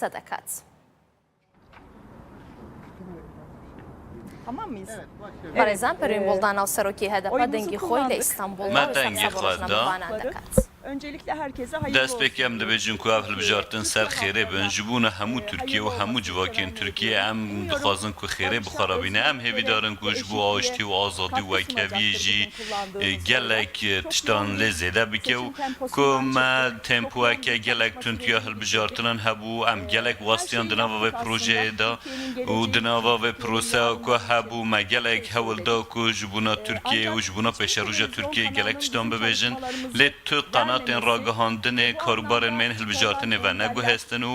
صدقات. Tamam mıyız? Barizan Pervin Buldanov Seroki hedefe Oyumuzu dengi xoy kullandık. ile İstanbul'da Ben ve dengi Sabsaborojna xwedda. Mıvanan dekat. Öncelikle herkese hayırlı olsun. دەست پێکەم دەبێت کو ئەف هەڵبژارتن سەر خێرێ بن ji بوونە هەموو تورکیە و هەموو جوواکێن تورکیە ئەم دخوازن کو خێرێ بخەرابینە ئەم هێویدارن کوش بۆ ئاشتی و ئازادی و وەکەویژی gelek tiştan lê zêde bike û ku me tempoyeke gelek tuntiya hilbijartinan hebû em gelek wastiyan di nava vê projeyê da û di nava vê proseya ku hebû me gelek hewil da ku ji bûna Tirkiyeyê û ji bûna pêşerûja Tirkiyeyê gelek tiştan bibêjin lê tu qenatên ragihandinê karûbarên me yên hilbijartinê ve neguhestin û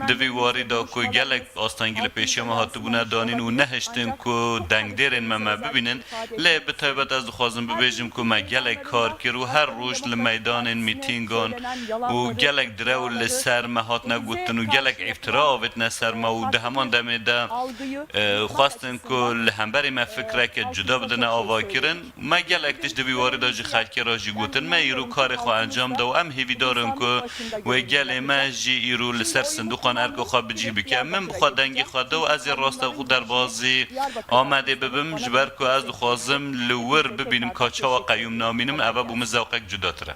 di vî warî da ku gelek astengî li pêşiya me hatibûne danîn û nehiştin ku dengdêrên me bibînin lê bi taybet ez dixwazim bibêjim ku me gelek kar kir û her roj li meydanên mîtîngan û gelek direw li ser me hatine gotin û gelek îftira avêtine ser me û di heman demê de xwastin ku li hemberî me fikreke cuda bidine avakirin me gelek tişt di vî warî da jî xelkê ra jî gotin me îro karê xwe encam da û em hêvîdarin ku wê gelê me jî îro li ser sindoqan erka xwe bicih bike min bixwe dengê xwe da û ez ê rasta xwe derbasî amedê bibim ji ber ku ez dixwazim li wir bibînim ka çawa qeyûm namînim ev bû min zewqek cudatir e.